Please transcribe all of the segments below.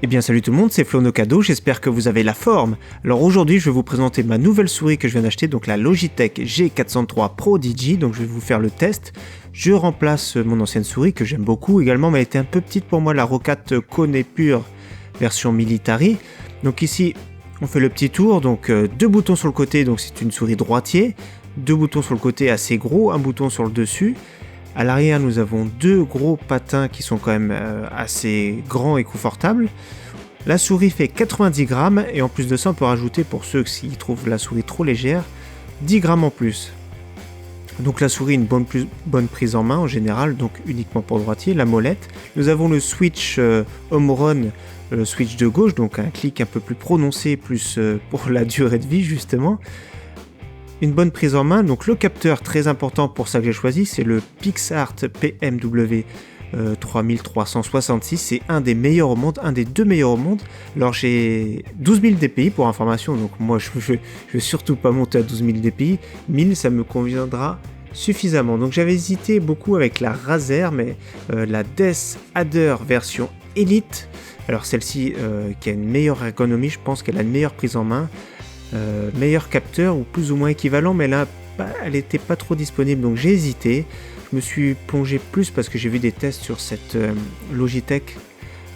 Eh bien salut tout le monde, c'est Flo Nocado, j'espère que vous avez la forme. Alors aujourd'hui je vais vous présenter ma nouvelle souris que je viens d'acheter, donc la Logitech G403 Pro Digi, donc je vais vous faire le test. Je remplace mon ancienne souris que j'aime beaucoup également, mais elle était un peu petite pour moi, la Roccat Kone Pure version Military. Donc ici on fait le petit tour, donc deux boutons sur le côté, donc c'est une souris droitier, deux boutons sur le côté assez gros, un bouton sur le dessus. À l'arrière, nous avons deux gros patins qui sont quand même assez grands et confortables. La souris fait 90 grammes et en plus de ça, on peut rajouter, pour ceux qui trouvent la souris trop légère, 10 grammes en plus. Donc la souris, une bonne prise en main en général, donc uniquement pour droitier, la molette. Nous avons le switch Home Run, le switch de gauche, donc un clic un peu plus prononcé, plus pour la durée de vie justement. Une bonne prise en main, donc le capteur très important pour ça que j'ai choisi, c'est le PixArt PMW 3366, c'est un des meilleurs au monde, un des deux meilleurs au monde. Alors j'ai 12 000 dpi pour information, donc moi je vais surtout pas monter à 12 000 dpi, 1000 ça me conviendra suffisamment. Donc j'avais hésité beaucoup avec la Razer, mais la Death Adder version Elite, alors celle-ci qui a une meilleure ergonomie, je pense qu'elle a une meilleure prise en main. Meilleur capteur ou plus ou moins équivalent, mais là elle était pas trop disponible, donc j'ai hésité. Je me suis plongé plus parce que j'ai vu des tests sur cette Logitech.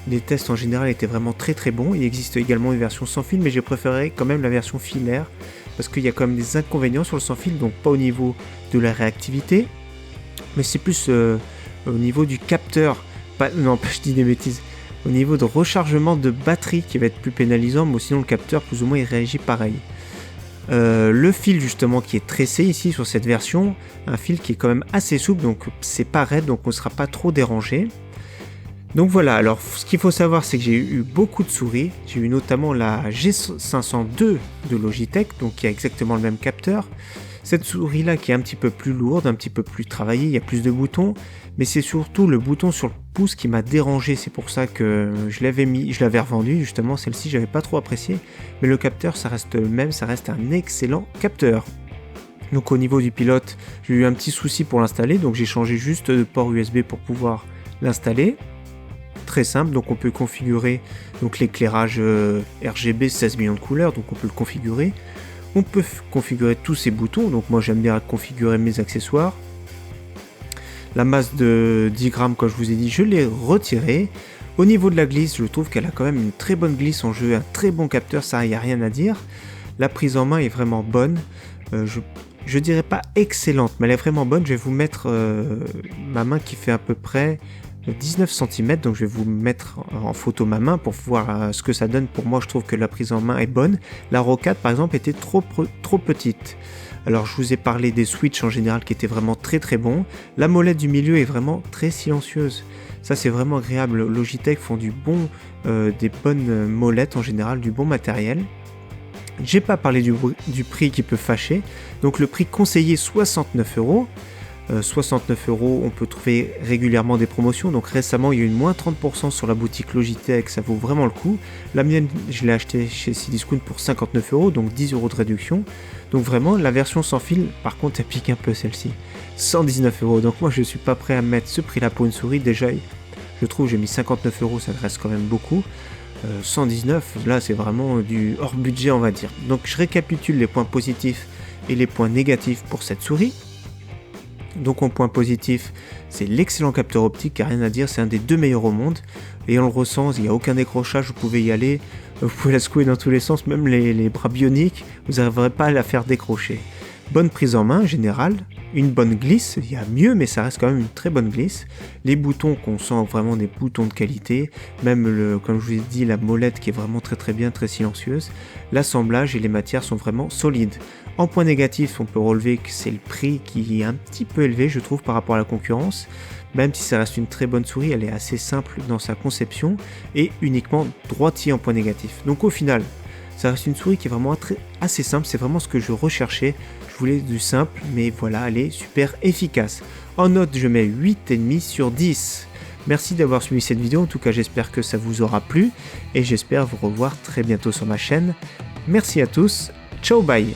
Les tests en général étaient vraiment très très bons. Il existe également une version sans fil, mais j'ai préféré quand même la version filaire parce qu'il y a quand même des inconvénients sur le sans fil, donc pas au niveau de la réactivité, mais c'est plus au niveau du capteur. Non, je dis des bêtises. Au niveau de rechargement de batterie qui va être plus pénalisant, mais sinon le capteur plus ou moins il réagit pareil. Le fil justement qui est tressé ici sur cette version, un fil qui est quand même assez souple, donc c'est pas raide, donc on ne sera pas trop dérangé. Donc voilà, alors ce qu'il faut savoir c'est que j'ai eu beaucoup de souris, j'ai eu notamment la G502 de Logitech, donc qui a exactement le même capteur. Cette souris là qui est un petit peu plus lourde, un petit peu plus travaillée, il y a plus de boutons, mais c'est surtout le bouton sur le pouce qui m'a dérangé, c'est pour ça que je l'avais revendu justement, celle-ci j'avais pas trop apprécié, mais le capteur ça reste le même, ça reste un excellent capteur. Donc au niveau du pilote, j'ai eu un petit souci pour l'installer, donc j'ai changé juste de port USB pour pouvoir l'installer. Très simple, donc on peut configurer donc l'éclairage RGB 16 millions de couleurs, donc on peut le configurer. On peut configurer tous ces boutons, donc moi j'aime bien configurer mes accessoires. La masse de 10 grammes, comme je vous ai dit, je l'ai retirée. Au niveau de la glisse, je trouve qu'elle a quand même une très bonne glisse en jeu, un très bon capteur, ça il n'y a rien à dire. La prise en main est vraiment bonne, je dirais pas excellente, mais elle est vraiment bonne. Je vais vous mettre ma main qui fait à peu près 19 cm, donc je vais vous mettre en photo ma main pour voir ce que ça donne. Pour moi je trouve que la prise en main est bonne. La Roccat par exemple était trop petite. Alors je vous ai parlé des switches en général qui étaient vraiment très très bons. La molette du milieu est vraiment très silencieuse, ça c'est vraiment agréable. Logitech font des bonnes molettes en général, du bon matériel. J'ai pas parlé du prix qui peut fâcher, donc le prix conseillé 69 €. 69 €, on peut trouver régulièrement des promotions, donc récemment il y a eu moins 30% sur la boutique Logitech, ça vaut vraiment le coup. La mienne je l'ai acheté chez Cdiscount pour 59 €, donc 10 € de réduction. Donc vraiment la version sans fil, par contre elle pique un peu celle-ci, 119 €, donc moi je suis pas prêt à mettre ce prix là pour une souris. Déjà je trouve j'ai mis 59 €, ça reste quand même beaucoup. 119, là c'est vraiment du hors budget on va dire. Donc je récapitule les points positifs et les points négatifs pour cette souris. Donc en point positif, c'est l'excellent capteur optique, il n'y a rien à dire, c'est un des deux meilleurs au monde. Et on le ressent, il n'y a aucun décrochage, vous pouvez y aller, vous pouvez la secouer dans tous les sens, même les bras bioniques, vous n'arriverez pas à la faire décrocher. Bonne prise en main générale, une bonne glisse, il y a mieux mais ça reste quand même une très bonne glisse. Les boutons qu'on sent vraiment des boutons de qualité, même comme je vous ai dit la molette qui est vraiment très très bien, très silencieuse. L'assemblage et les matières sont vraiment solides. En point négatif, on peut relever que c'est le prix qui est un petit peu élevé je trouve par rapport à la concurrence. Même si ça reste une très bonne souris, elle est assez simple dans sa conception et uniquement droitier en point négatif. Donc au final, ça reste une souris qui est vraiment assez simple, c'est vraiment ce que je recherchais. Je voulais du simple, mais voilà, elle est super efficace. En note, je mets 8,5 sur 10. Merci d'avoir suivi cette vidéo, en tout cas j'espère que ça vous aura plu et j'espère vous revoir très bientôt sur ma chaîne. Merci à tous, ciao bye.